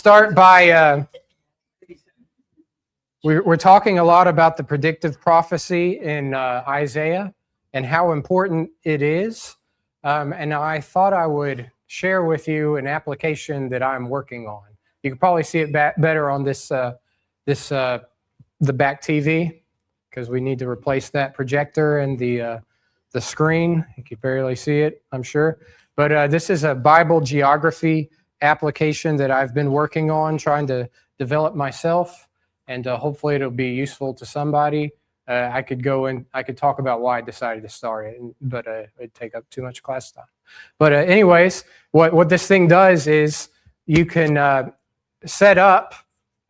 start by, we're talking a lot about the predictive prophecy in Isaiah and how important it is. And I thought I would share with you an application that I'm working on. You can probably see it better on the back TV, because we need to replace that projector and the screen. You can barely see it, I'm sure. But this is a Bible geography application that I've been working on, trying to develop myself, and hopefully it'll be useful to somebody. I could talk about why I decided to start it, but it'd take up too much class time. But anyways, what this thing does is you can set up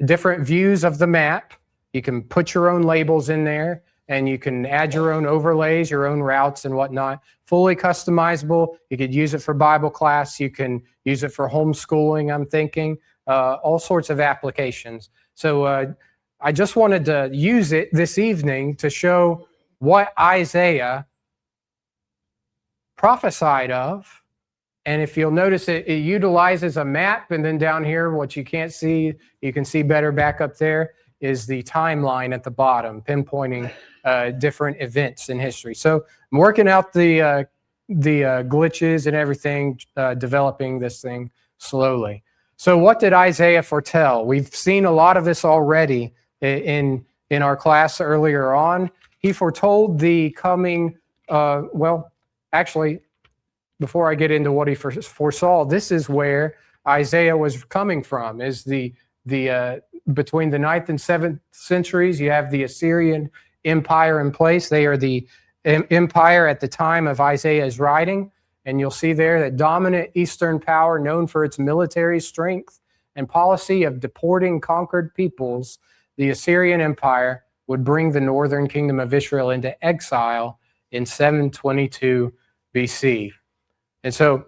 different views of the map. You can put your own labels in there, and you can add your own overlays, your own routes and whatnot. Fully customizable. You could use it for Bible class. You can use it for homeschooling, I'm thinking. All sorts of applications. So I just wanted to use it this evening to show what Isaiah prophesied of. And if you'll notice, it utilizes a map, and then down here, what you can't see, you can see better back up there, is the timeline at the bottom, pinpointing different events in history. So I'm working out the glitches and everything, developing this thing slowly. So what did Isaiah foretell? We've seen a lot of this already in our class earlier on. He foretold the coming, well, actually, before I get into what he foresaw, this is where Isaiah was coming from, is between the 9th and 7th centuries, you have the Assyrian Empire in place. They are the empire at the time of Isaiah's writing. And you'll see there that dominant Eastern power, known for its military strength and policy of deporting conquered peoples, the Assyrian Empire would bring the northern kingdom of Israel into exile in 722 BC. And so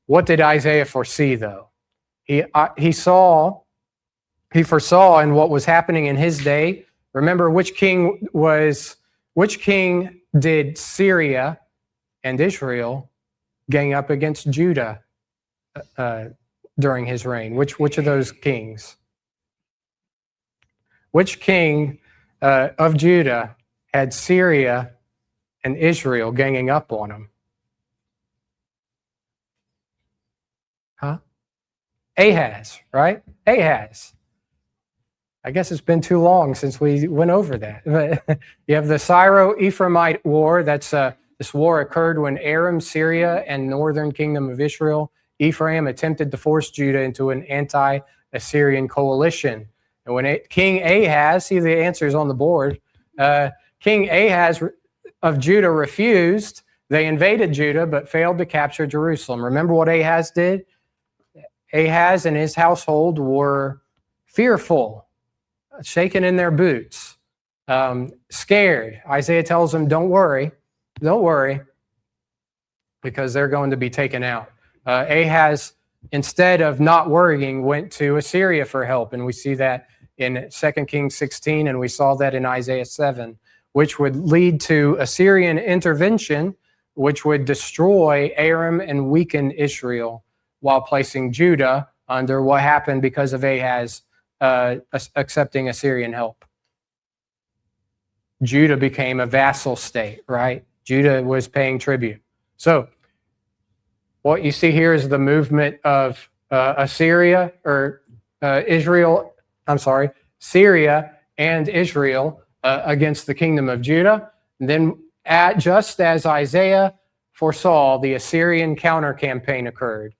what did Isaiah foresee, though? He foresaw in what was happening in his day. Remember, which king did Syria and Israel gang up against Judah during his reign? Which of those kings? Which king of Judah had Syria and Israel ganging up on him? Huh? Ahaz, right? Ahaz. I guess it's been too long since we went over that. But you have the Syro-Ephraimite War. This war occurred when Aram, Syria, and northern kingdom of Israel, Ephraim, attempted to force Judah into an anti-Assyrian coalition. And when King Ahaz, see the answers on the board, King Ahaz of Judah refused. They invaded Judah but failed to capture Jerusalem. Remember what Ahaz did? Ahaz and his household were fearful, shaken in their boots, scared. Isaiah tells them, don't worry, because they're going to be taken out. Ahaz, instead of not worrying, went to Assyria for help, and we see that in 2 Kings 16, and we saw that in Isaiah 7, which would lead to Assyrian intervention, which would destroy Aram and weaken Israel, while placing Judah under what happened because of Ahaz accepting Assyrian help. Judah became a vassal state, right? Judah was paying tribute. So what you see here is the movement of Syria and Israel against the kingdom of Judah. And then just as Isaiah foresaw, the Assyrian counter-campaign occurred.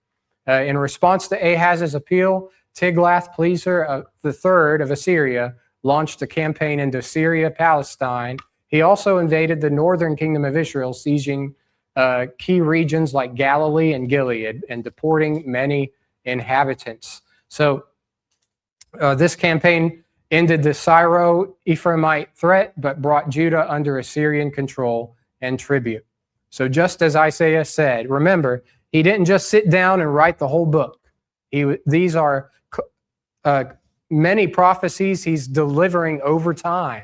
In response to Ahaz's appeal, Tiglath-Pileser III of Assyria launched a campaign into Syria, Palestine. He also invaded the northern kingdom of Israel, sieging key regions like Galilee and Gilead and deporting many inhabitants. So this campaign ended the Syro-Ephraimite threat, but brought Judah under Assyrian control and tribute. So just as Isaiah said, remember, he didn't just sit down and write the whole book. These are many prophecies he's delivering over time.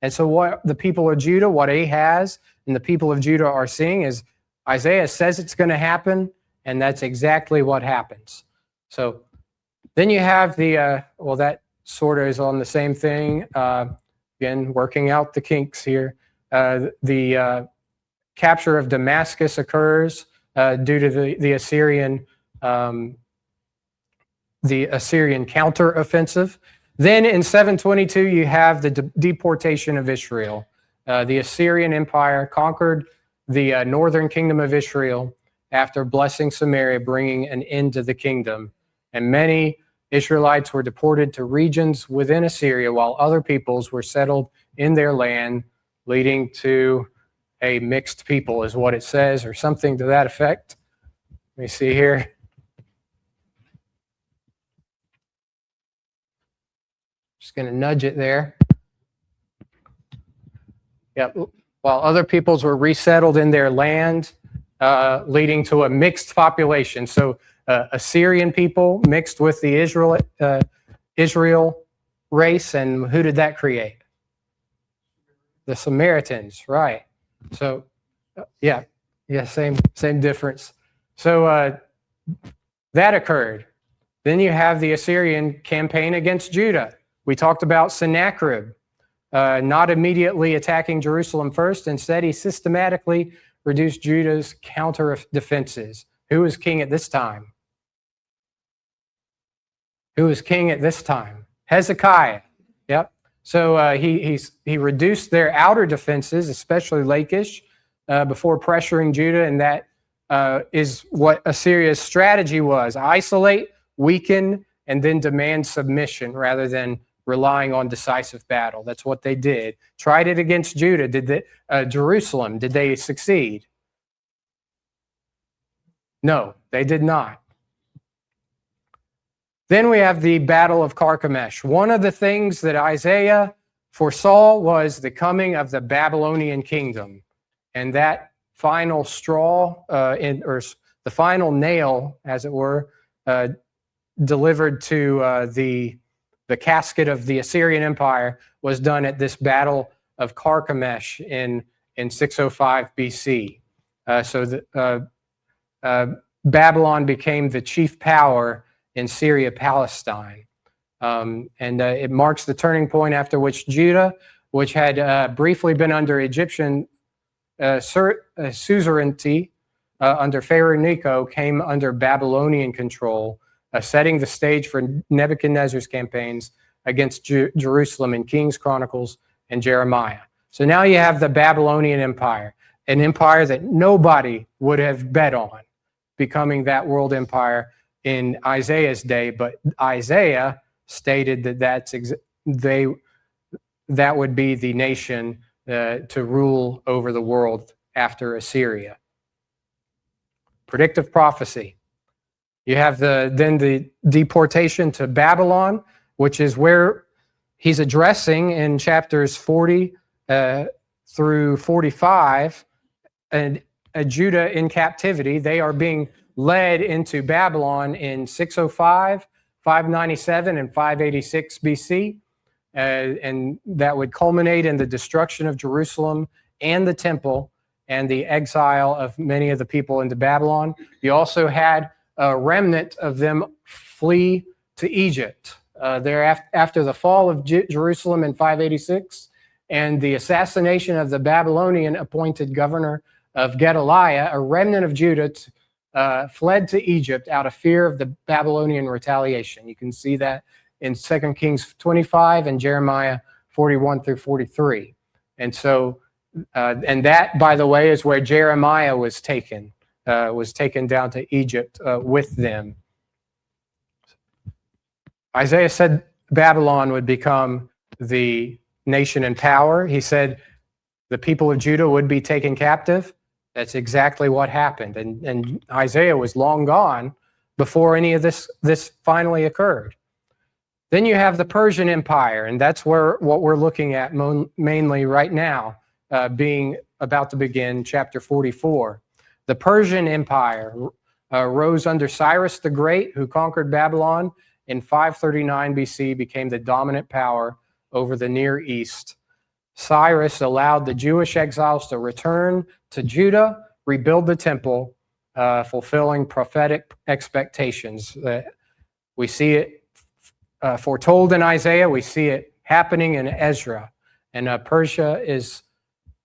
And so what the people of Judah, what Ahaz and the people of Judah are seeing is Isaiah says it's going to happen, and that's exactly what happens. So Then you have the, well, that sort of is on the same thing. Again, working out the kinks here. The capture of Damascus occurs due to the Assyrian counteroffensive. Then in 722, you have the deportation of Israel. The Assyrian Empire conquered the northern kingdom of Israel after blessing Samaria, bringing an end to the kingdom. And many Israelites were deported to regions within Assyria, while other peoples were settled in their land, leading to a mixed people, is what it says, or something to that effect. Let me see here. Just going to nudge it there. Yep. While other peoples were resettled in their land, leading to a mixed population. So Assyrian people mixed with the Israel race, and who did that create? The Samaritans, right? So, yeah, same difference. So that occurred. Then you have the Assyrian campaign against Judah. We talked about Sennacherib not immediately attacking Jerusalem first. Instead, he systematically reduced Judah's counter defenses. Who was king at this time? Hezekiah. Yep. So he reduced their outer defenses, especially Lachish, before pressuring Judah, and that is what Assyria's strategy was: isolate, weaken, and then demand submission rather than relying on decisive battle. That's what they did. Tried it against Judah. Jerusalem, did they succeed? No, they did not. Then we have the Battle of Carchemish. One of the things that Isaiah foresaw was the coming of the Babylonian kingdom. And that final straw, or the final nail, as it were, delivered to the casket of the Assyrian Empire was done at this Battle of Carchemish in 605 BC. Babylon became the chief power in Syria, Palestine. And it marks the turning point after which Judah, which had briefly been under Egyptian suzerainty under Pharaoh Necho, came under Babylonian control, setting the stage for Nebuchadnezzar's campaigns against Jerusalem in Kings, Chronicles, and Jeremiah. So now you have the Babylonian Empire, an empire that nobody would have bet on becoming that world empire in Isaiah's day, but Isaiah stated that that would be the nation to rule over the world after Assyria. Predictive prophecy. You have then the deportation to Babylon, which is where he's addressing in chapters 40 through 45, and Judah in captivity. They are being led into Babylon in 605, 597, and 586 BC. And that would culminate in the destruction of Jerusalem and the temple and the exile of many of the people into Babylon. You also had a remnant of them flee to Egypt. After the fall of Jerusalem in 586 and the assassination of the Babylonian appointed governor of Gedaliah, a remnant of Judah fled to Egypt out of fear of the Babylonian retaliation. You can see that in 2 Kings 25 and Jeremiah 41 through 43. And so, and that, by the way, is where Jeremiah was taken down to Egypt with them. Isaiah said Babylon would become the nation in power. He said the people of Judah would be taken captive. That's exactly what happened. And Isaiah was long gone before any of this finally occurred. Then you have the Persian Empire, and that's what we're looking at mainly right now, being about to begin chapter 44. The Persian Empire rose under Cyrus the Great, who conquered Babylon in 539 BC, became the dominant power over the Near East. Cyrus allowed the Jewish exiles to return to Judah, rebuild the temple, fulfilling prophetic expectations. We see it foretold in Isaiah. We see it happening in Ezra. And Persia is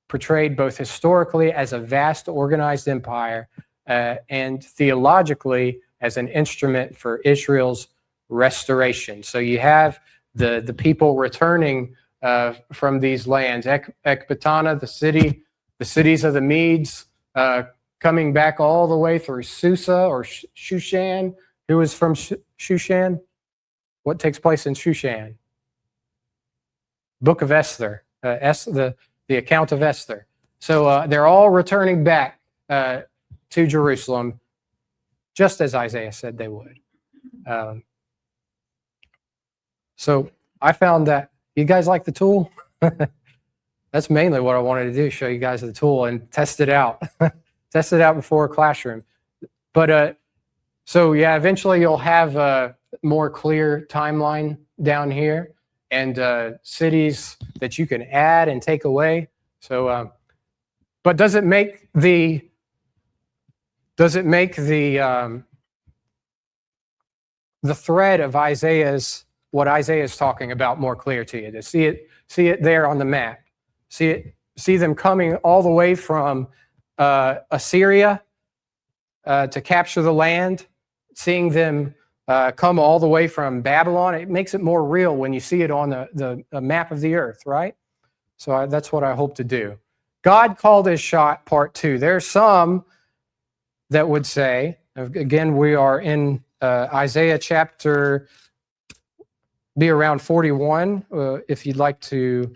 portrayed both historically as a vast organized empire and theologically as an instrument for Israel's restoration. So you have the people returning from these lands. Ecbatana, the cities of the Medes, coming back all the way through Susa or Shushan. Who is from Shushan? What takes place in Shushan? Book of Esther, the account of Esther. So they're all returning back to Jerusalem, just as Isaiah said they would. So I found that you guys like the tool. That's mainly what I wanted to do, show you guys the tool and test it out. Test it out before a classroom. But so yeah, eventually you'll have a more clear timeline down here and cities that you can add and take away. So, but does it make the thread of what Isaiah is talking about more clear to you? To see it there on the map, see them coming all the way from Assyria to capture the land, seeing them come all the way from Babylon. It makes it more real when you see it on the map of the earth, right? So that's what I hope to do. God called his shot, part 2. There's some that would say, again, we are in Isaiah chapter, be around 41, if you'd like to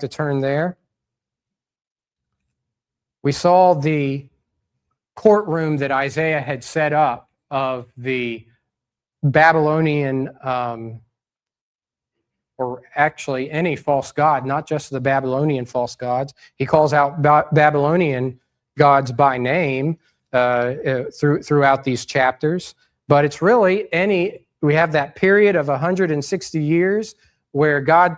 turn there. We saw the courtroom that Isaiah had set up of the Babylonian, or actually any false god, not just the Babylonian false gods. He calls out Babylonian gods by name throughout these chapters. But it's really we have that period of 160 years where God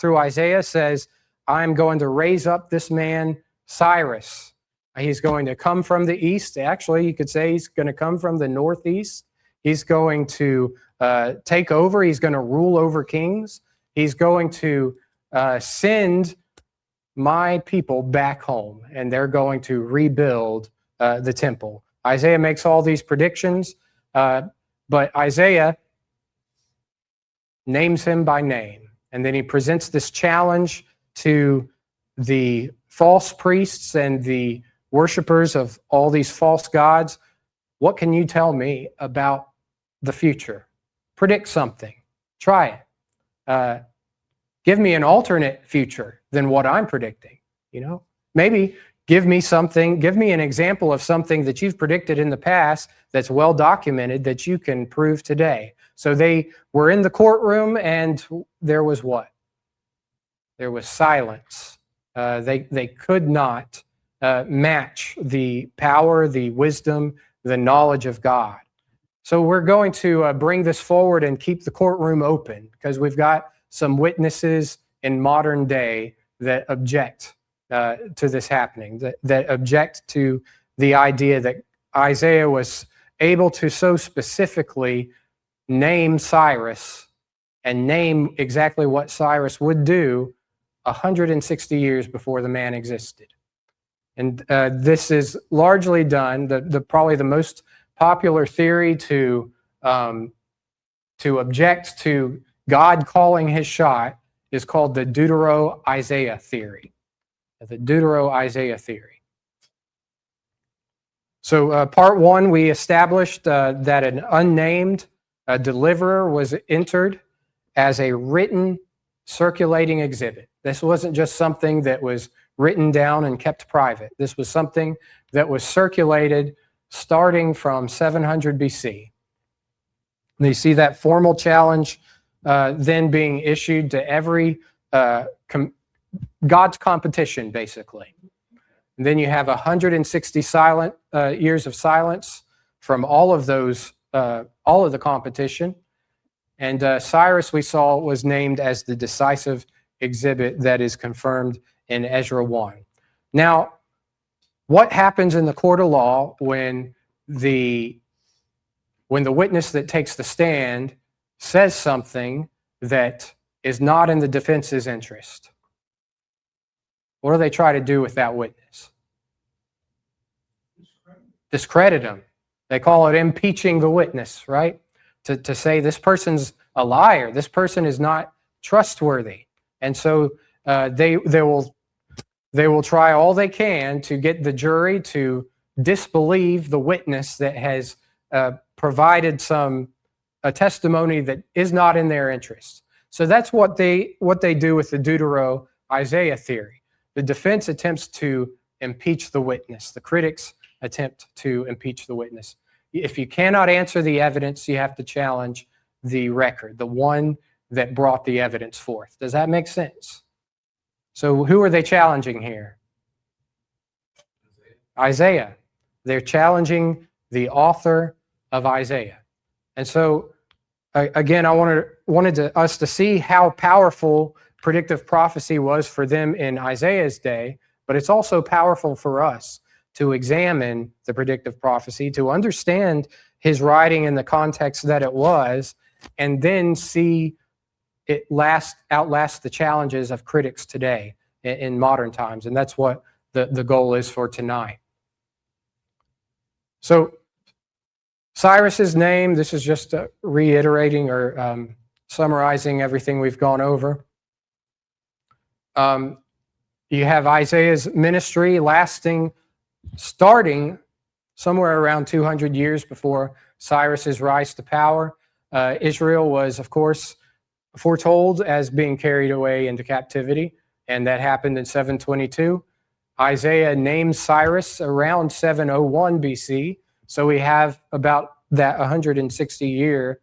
through Isaiah says, I'm going to raise up this man, Cyrus. He's going to come from the east. Actually, you could say he's going to come from the northeast. He's going to take over. He's going to rule over kings. He's going to send my people back home, and they're going to rebuild the temple. Isaiah makes all these predictions, but Isaiah names him by name. And then he presents this challenge to the false priests and the worshipers of all these false gods. What can you tell me about the future? Predict something. Try it. Give me an alternate future than what I'm predicting. Maybe give me an example of something that you've predicted in the past that's well documented that you can prove today. So they were in the courtroom, and there was what? There was silence. They could not match the power, the wisdom, the knowledge of God. So we're going to bring this forward and keep the courtroom open, because we've got some witnesses in modern day that object to this happening, that object to the idea that Isaiah was able to so specifically name Cyrus and name exactly what Cyrus would do 160 years before the man existed. And this is largely done, probably the most popular theory to object to God calling his shot is called the Deutero-Isaiah theory. The Deutero-Isaiah theory. So part 1, we established that an unnamed deliverer was entered as a written circulating exhibit. This wasn't just something that was written down and kept private. This was something that was circulated starting from 700 BC. And you see that formal challenge then being issued to every God's competition, basically. And then you have 160 years of silence from all of the competition. And Cyrus, we saw, was named as the decisive exhibit that is confirmed in Ezra 1. Now, what happens in the court of law when when the witness that takes the stand says something that is not in the defense's interest, what do they try to do with that witness? Discredit him. They call it impeaching the witness, right? To say this person's a liar, this person is not trustworthy. And so they will try all they can to get the jury to disbelieve the witness that has provided a testimony that is not in their interest. So that's what they do with the Deutero-Isaiah theory. The defense attempts to impeach the witness. The critics attempt to impeach the witness. If you cannot answer the evidence, you have to challenge the record, the one that brought the evidence forth. Does that make sense? So who are they challenging here? Isaiah. They're challenging the author of Isaiah. And so, again, I wanted us to see how powerful predictive prophecy was for them in Isaiah's day, but it's also powerful for us to examine the predictive prophecy, to understand his writing in the context that it was, and then see it outlast the challenges of critics today in modern times. And that's what the goal is for tonight. So Cyrus's name, this is just reiterating or summarizing everything we've gone over. You have Isaiah's ministry starting somewhere around 200 years before Cyrus's rise to power. Israel was, of course, foretold as being carried away into captivity, and that happened in 722. Isaiah names Cyrus around 701 BC, so we have about that 160 year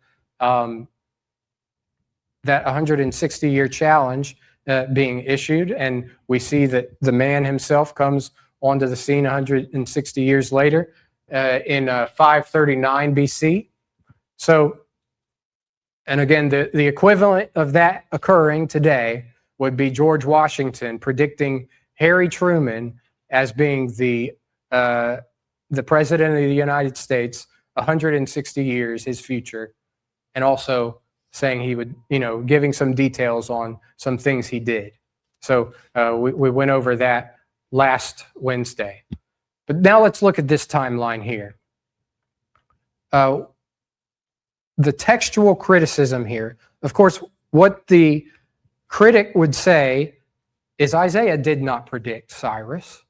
challenge being issued, and we see that the man himself comes onto the scene 160 years later in 539 BC. So, and again, the equivalent of that occurring today would be George Washington predicting Harry Truman as being the president of the United States 160 years, his future, and also saying he would, giving some details on some things he did. So we went over that last Wednesday. But now let's look at this timeline here. The textual criticism here, of course, what the critic would say is Isaiah did not predict Cyrus.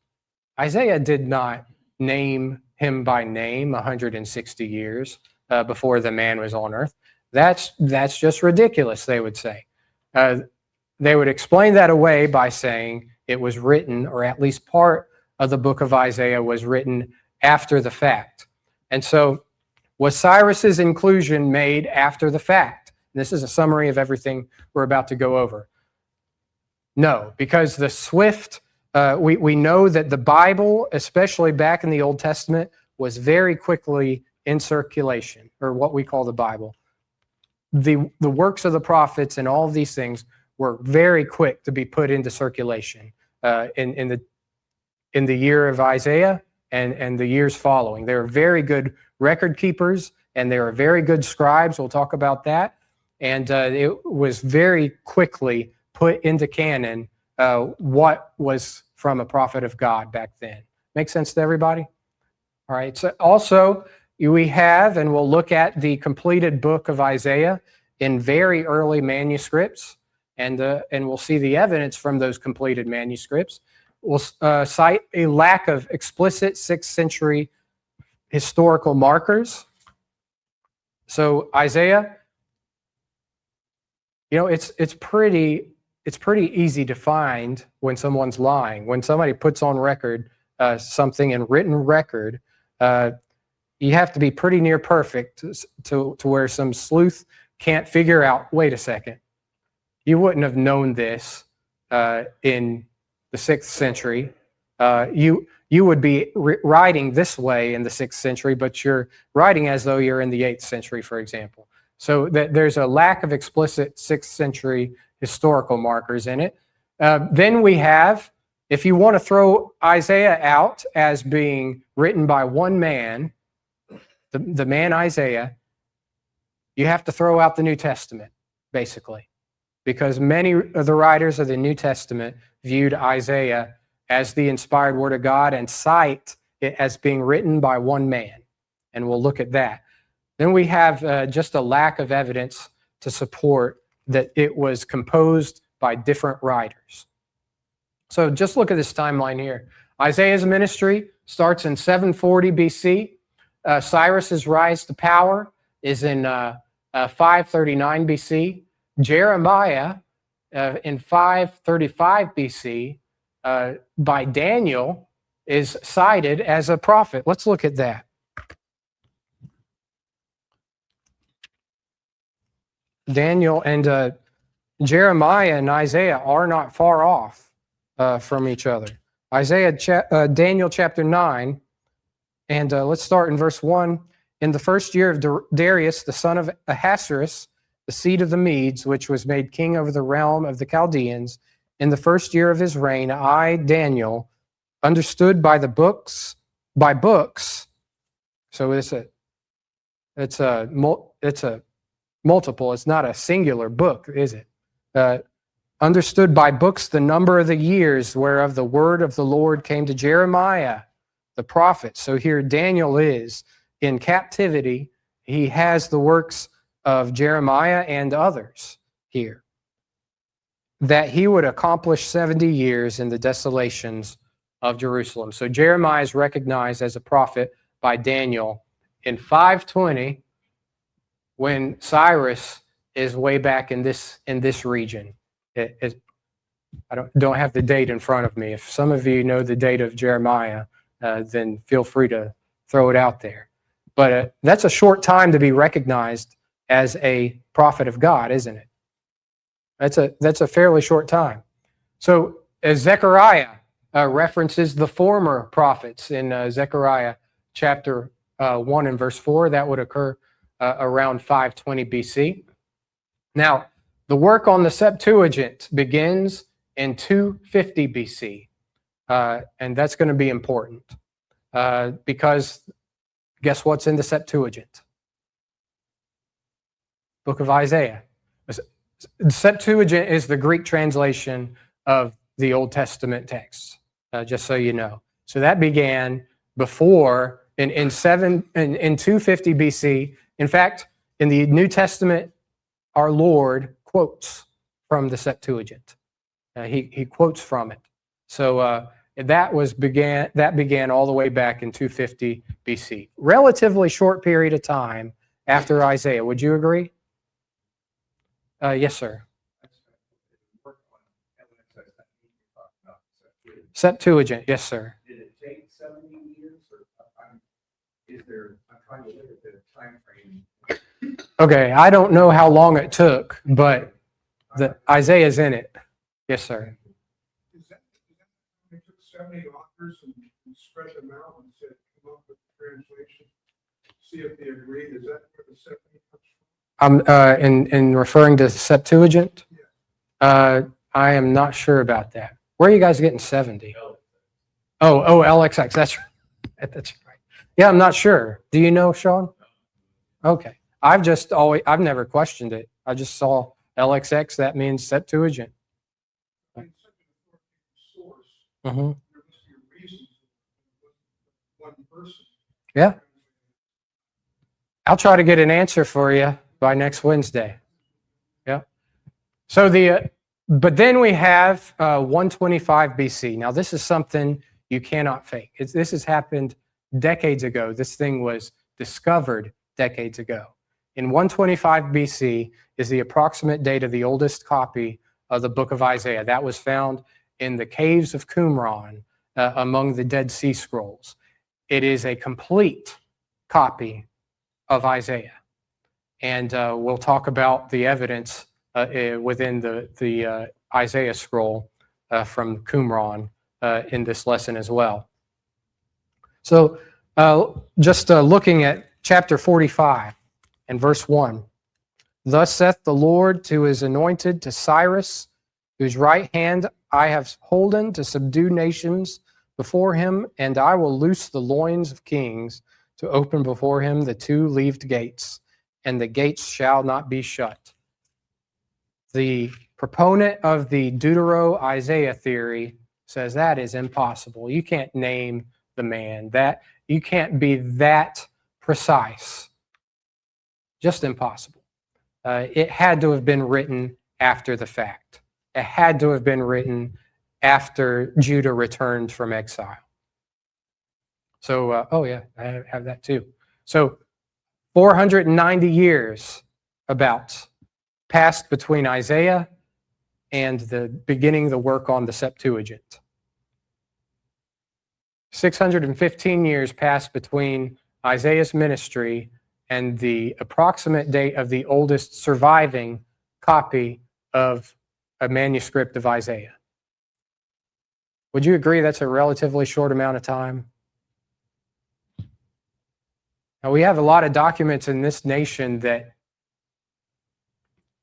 Isaiah did not name him by name 160 years before the man was on earth. That's just ridiculous, they would say. They would explain that away by saying it was written, or at least part of the book of Isaiah was written after the fact. And so was Cyrus's inclusion made after the fact? And this is a summary of everything we're about to go over. No, because the swift, we know that the Bible, especially back in the Old Testament, was very quickly in circulation, or what we call the Bible. The works of the prophets and all of these things were very quick to be put into circulation in the year of Isaiah and the years following. They were very good record keepers, and they were very good scribes. We'll talk about that. And it was very quickly put into canon what was from a prophet of God back then. Make sense to everybody? All right. So also, we have, and we'll look at the completed book of Isaiah in very early manuscripts, and we'll see the evidence from those completed manuscripts. We'll cite a lack of explicit 6th century historical markers. So Isaiah, it's pretty easy to find when someone's lying. When somebody puts on record something in written record, you have to be pretty near perfect to where some sleuth can't figure out, wait a second, you wouldn't have known this in the 6th century. You would be writing this way in the 6th century, but you're writing as though you're in the 8th century, for example. So there's a lack of explicit 6th century historical markers in it. Then we have, if you want to throw Isaiah out as being written by one man, the man Isaiah, you have to throw out the New Testament, basically, because many of the writers of the New Testament viewed Isaiah as the inspired word of God and cite it as being written by one man. And we'll look at that. Then we have just a lack of evidence to support that it was composed by different writers. So just look at this timeline here. Isaiah's ministry starts in 740 BC. Cyrus's rise to power is in 539 BC. Jeremiah in 535 BC by Daniel is cited as a prophet. Let's look at that. Daniel and Jeremiah and Isaiah are not far off from each other. Daniel chapter 9, and let's start in verse 1. In the first year of Darius, the son of Ahasuerus, the seed of the Medes, which was made king over the realm of the Chaldeans, in the first year of his reign, I, Daniel, understood by books. So it's a multiple. It's not a singular book, is it? Understood by books the number of the years whereof the word of the Lord came to Jeremiah, the prophet. So here Daniel is in captivity. He has the works of Jeremiah and others here, that he would accomplish 70 years in the desolations of Jerusalem. So Jeremiah is recognized as a prophet by Daniel in 520, when Cyrus is way back in this region. I don't have the date in front of me. If some of you know the date of Jeremiah, then feel free to throw it out there. But that's a short time to be recognized as a prophet of God, isn't it? That's a fairly short time. So Zechariah references the former prophets in Zechariah chapter 1 and verse 4. That would occur around 520 BC. Now, the work on the Septuagint begins in 250 BC, and that's going to be important because guess what's in the Septuagint? Book of Isaiah. The Septuagint is the Greek translation of the Old Testament texts, just so you know. So that began before in 250 BC. In fact, in the New Testament, our Lord quotes from the Septuagint. He quotes from it. So that began all the way back in 250 BC. Relatively short period of time after Isaiah. Would you agree? Yes, sir. Septuagint, yes, sir. Did it take 70 years? Or I'm trying to look at the time frame. Okay, I don't know how long it took, but Isaiah's in it. Yes, sir. Is that they took 70 authors and spread them out and said, come up with the translation, see if they agreed? Is that where the 70 comes from? In referring to Septuagint, Yeah. I am not sure about that. Where are you guys getting 70? Oh, LXX. That's right. Yeah, I'm not sure. Do you know, Sean? Okay. I've never questioned it. I just saw LXX. That means Septuagint. I mean, such an authoritative source. Mm-hmm. There must be a reason for one person. Yeah. I'll try to get an answer for you by next Wednesday. Yeah. So but then we have 125 BC. Now this is something you cannot fake. This has happened decades ago. This thing was discovered decades ago. In 125 BC is the approximate date of the oldest copy of the book of Isaiah. That was found in the caves of Qumran among the Dead Sea Scrolls. It is a complete copy of Isaiah. And we'll talk about the evidence within the Isaiah scroll from Qumran in this lesson as well. So just looking at chapter 45 and verse 1. Thus saith the Lord to his anointed, to Cyrus, whose right hand I have holden to subdue nations before him, and I will loose the loins of kings to open before him the two leaved gates. and the gates shall not be shut. The proponent of the Deutero-Isaiah theory says that is impossible. You can't name the man. That you can't be that precise. Just impossible. It had to have been written after the fact. It had to have been written after Judah returned from exile. So, oh yeah, I have that too. So 490 years about passed between Isaiah and the beginning the work on the Septuagint. 615 years passed between Isaiah's ministry and the approximate date of the oldest surviving copy of a manuscript of Isaiah. Would you agree that's a relatively short amount of time? Now, we have a lot of documents in this nation that,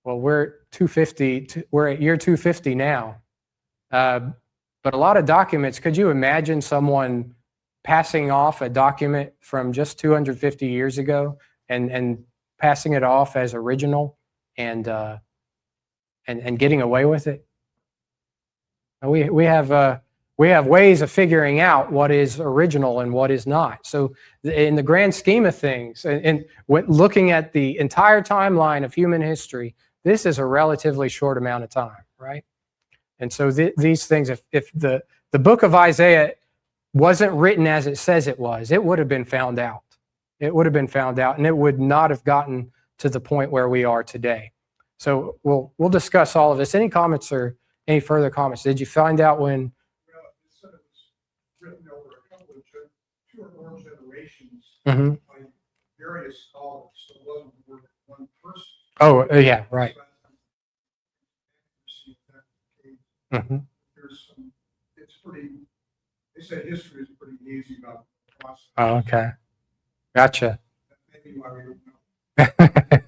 well, we're at year 250 now. But a lot of documents, could you imagine someone passing off a document from just 250 years ago and passing it off as original and getting away with it? We have ways of figuring out what is original and what is not. So in the grand scheme of things, and looking at the entire timeline of human history, this is a relatively short amount of time, right? And so these things, if the book of Isaiah wasn't written as it says it was, it would have been found out. It would have been found out, and it would not have gotten to the point where we are today. So we'll discuss all of this. Any comments or any further comments? Did you find out when? Well, it said it was written over a couple of two or more generations Mm-hmm. by various scholars, so it wasn't one person. Oh, yeah, right. Mm-hmm. There's some, it's pretty, they say history is pretty easy about the process. Oh, okay. Gotcha. That may be why we don't know.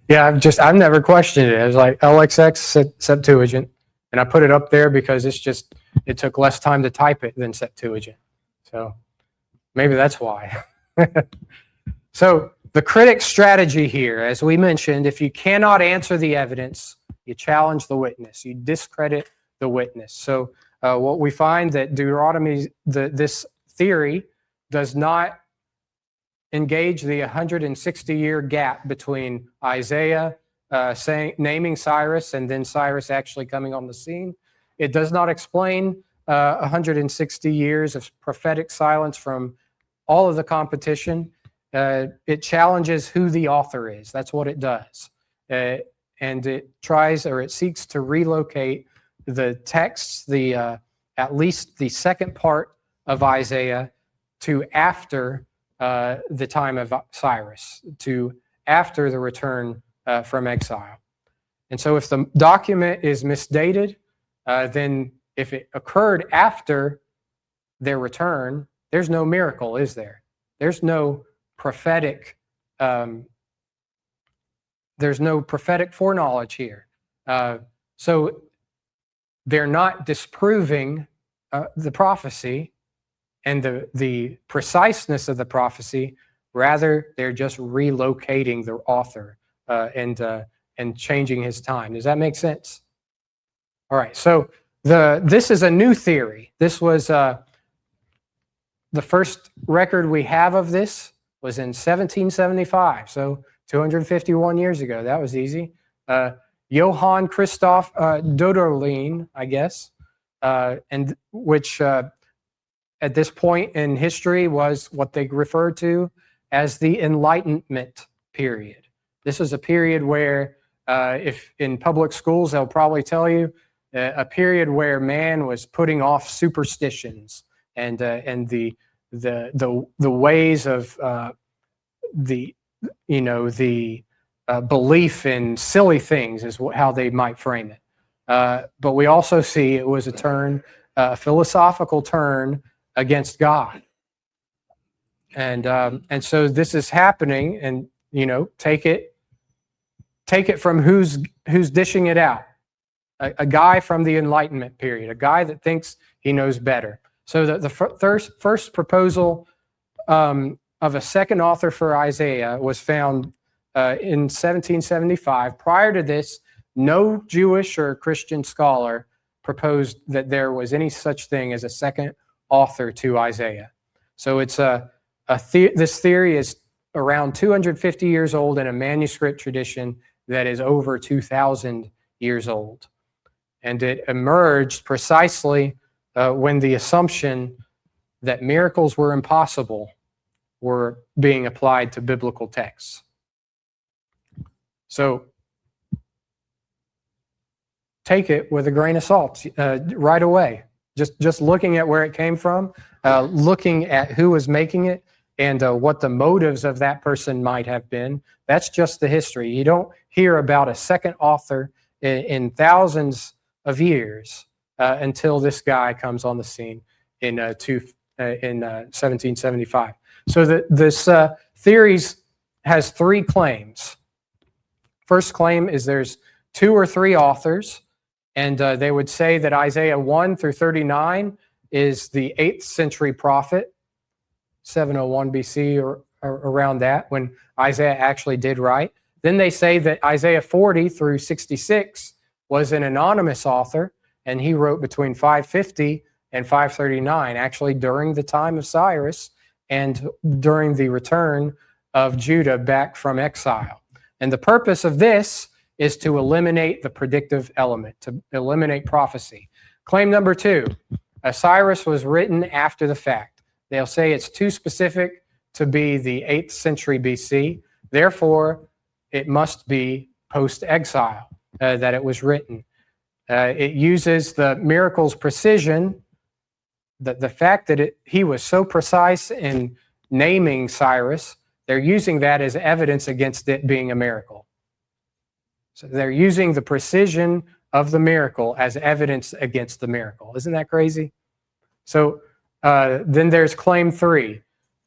Yeah, I've never questioned it. It was like LXX Septuagint, and I put it up there because it took less time to type it than Septuagint. So maybe that's why. So the critic's strategy here, as we mentioned, if you cannot answer the evidence, you challenge the witness, you discredit the witness. So what we find that Deuteronomy, this theory does not engage the 160-year gap between Isaiah naming Cyrus and then Cyrus actually coming on the scene. It does not explain 160 years of prophetic silence from all of the competition. It challenges who the author is. That's what it does. And it tries, or it seeks to relocate the texts, at least the second part of Isaiah, to after the time of Cyrus, to after the return from exile. And so if the document is misdated, then if it occurred after their return, there's no miracle, is there? There's no prophetic foreknowledge here. So they're not disproving the prophecy and the preciseness of the prophecy. Rather, they're just relocating the author and changing his time. Does that make sense? All right. So this is a new theory. This was the first record we have of this was in 1775. So 251 years ago. That was easy. Johann Christoph Doderlein, I guess, and which at this point in history was what they referred to as the Enlightenment period. This is a period where, if in public schools, they'll probably tell you, a period where man was putting off superstitions and the ways of the belief in silly things is how they might frame it. But we also see it was a philosophical turn against God. And so this is happening, and take it from who's dishing it out. A guy from the Enlightenment period, a guy that thinks he knows better. So the first proposal of a second author for Isaiah was found in 1775. Prior to this, no Jewish or Christian scholar proposed that there was any such thing as a second author to Isaiah. So it's this theory is around 250 years old in a manuscript tradition that is over 2,000 years old. And it emerged precisely when the assumption that miracles were impossible were being applied to biblical texts. So take it with a grain of salt right away. Just looking at where it came from, looking at who was making it, and what the motives of that person might have been. That's just the history. You don't hear about a second author in thousands of years until this guy comes on the scene in 1775. So this theory has three claims. First claim is there's 2 or 3 authors, and they would say that Isaiah 1 through 39 is the 8th century prophet, 701 BC or around that, when Isaiah actually did write. Then they say that Isaiah 40 through 66 was an anonymous author, and he wrote between 550 and 539, actually during the time of Cyrus and during the return of Judah back from exile. And the purpose of this is to eliminate the predictive element, to eliminate prophecy. Claim number 2, Cyrus was written after the fact. They'll say it's too specific to be the 8th century BC. Therefore, it must be post-exile that it was written. It uses the miracle's precision, the fact that he was so precise in naming Cyrus, they're using that as evidence against it being a miracle. So they're using the precision of the miracle as evidence against the miracle. Isn't that crazy? So then there's claim 3,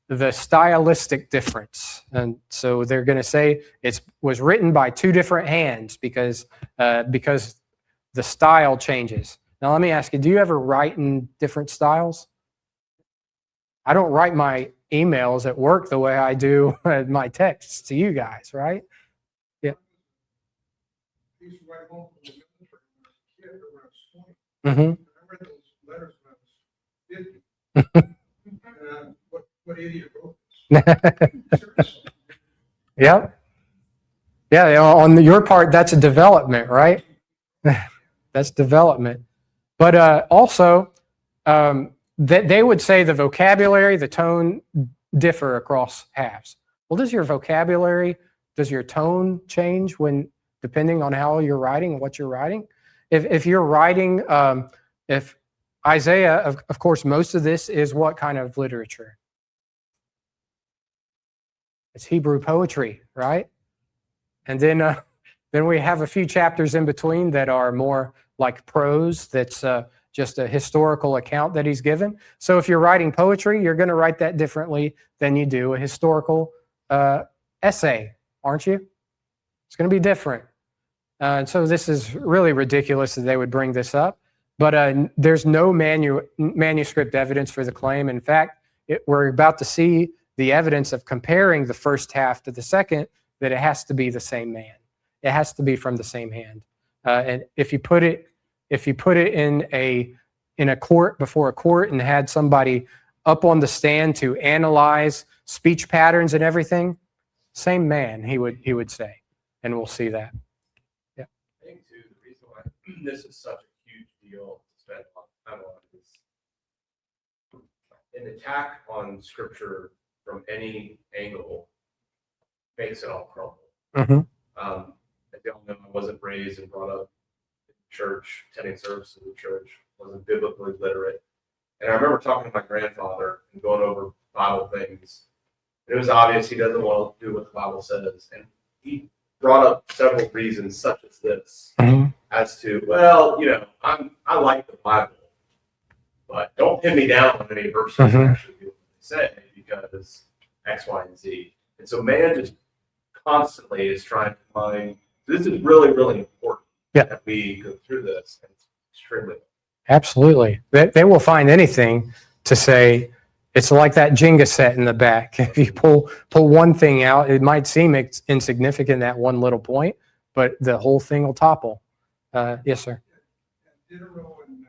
the stylistic difference. And so they're going to say it was written by 2 different hands because the style changes. Now let me ask you, do you ever write in different styles? I don't write my emails at work the way I do my texts to you guys, right? Yeah. I used to write home from the military when I was a kid or when I was 20. Mm-hmm. I read those letters when I was 50. And what idiot wrote this? Seriously. Yep. Yeah, on your part, that's a development, right? That's development. But also, they would say the vocabulary, the tone differ across halves. Well, does your vocabulary, does your tone change depending on how you're writing and what you're writing? If you're writing, if Isaiah, of course, most of this is what kind of literature? It's Hebrew poetry, right? And then we have a few chapters in between that are more like prose. That's just a historical account that he's given. So if you're writing poetry, you're going to write that differently than you do a historical essay, aren't you? It's going to be different. And so this is really ridiculous that they would bring this up. But there's no manuscript evidence for the claim. In fact, we're about to see the evidence of comparing the first half to the second, that it has to be the same man. It has to be from the same hand. And if you put it in a court, before a court, and had somebody up on the stand to analyze speech patterns and everything, same man, he would say, and we'll see that. Yeah. I think too, the reason why this is such a huge deal to spend a lot of time on is an attack on Scripture from any angle makes it all crumble. Mm-hmm. As you all know, I wasn't raised and brought up in church, attending services in church, wasn't biblically literate. And I remember talking to my grandfather and going over Bible things. It was obvious he doesn't want to do what the Bible says. And he brought up several reasons, such as this, as to, well, I like the Bible, but don't pin me down on any verses actually do what they say, because X, Y, and Z. And so man just constantly is trying to find, this is really, really important that we go through this. And it's extremely Absolutely. They will find anything to say It's like that Jenga set in the back. If you pull one thing out, it might seem insignificant at one little point, but the whole thing will topple. Yes, sir. Diderot and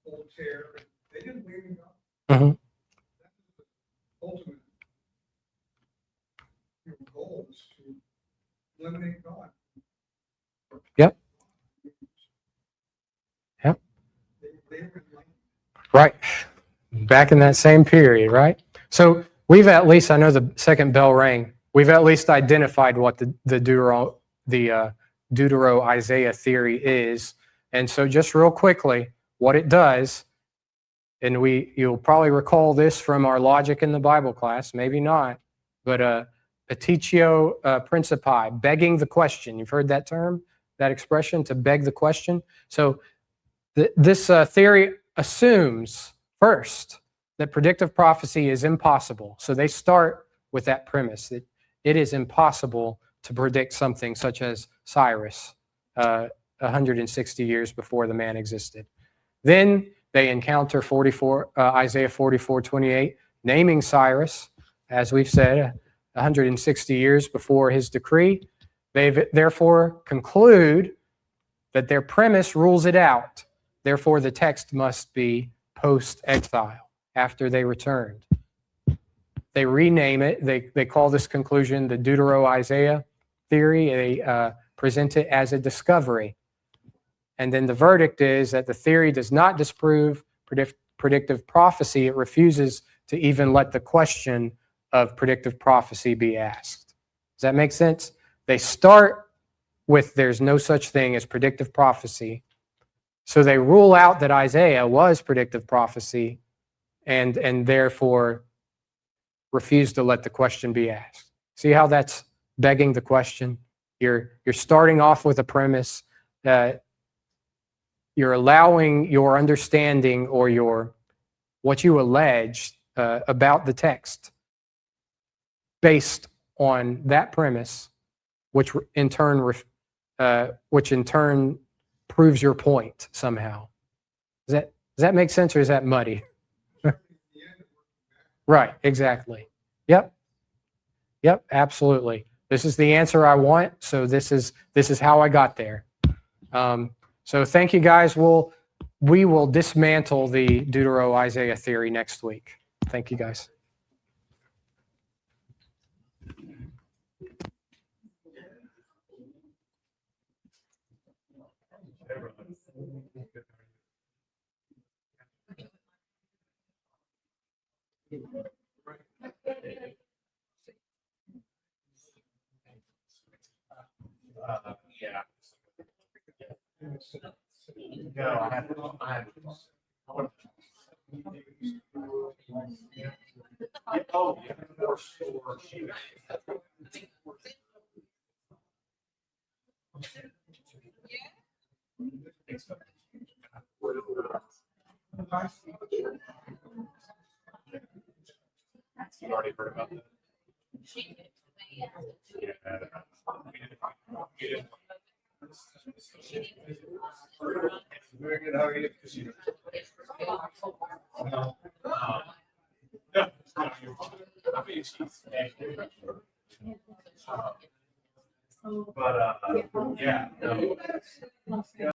Voltaire, they didn't believe in God. Mm-hmm. That's the ultimate goal is to eliminate God. Yep. Yep. They were enlightened. Right. Back in that same period, right? So we've at least, I know the second bell rang, we've at least identified what the Deutero-Isaiah theory is. And so just real quickly, what it does, and you'll probably recall this from our logic in the Bible class, maybe not, but petitio principii, begging the question. You've heard that term, that expression, to beg the question. So this theory assumes first that predictive prophecy is impossible. So they start with that premise that it is impossible to predict something such as Cyrus 160 years before the man existed. Then they encounter Isaiah 44:28, naming Cyrus, as we've said, 160 years before his decree. They therefore conclude that their premise rules it out. Therefore, the text must be post-exile, after they returned. They rename it. They call this conclusion the Deutero-Isaiah theory. They present it as a discovery. And then the verdict is that the theory does not disprove predictive prophecy. It refuses to even let the question of predictive prophecy be asked. Does that make sense? They start with there's no such thing as predictive prophecy. So they rule out that Isaiah was predictive prophecy and therefore refuse to let the question be asked. See how that's begging the question? You're starting off with a premise that you're allowing your understanding or what you allege about the text based on that premise, which in turn proves your point somehow. Does that make sense, or is that muddy? Right, exactly. Yep, absolutely. This is the answer I want, so this is how I got there. So thank you, guys. We will dismantle the Deutero-Isaiah theory next week. Thank you, guys. Yeah. No, I have. Oh, yeah, for sure. You already heard about that? Very good. How are you? But yeah.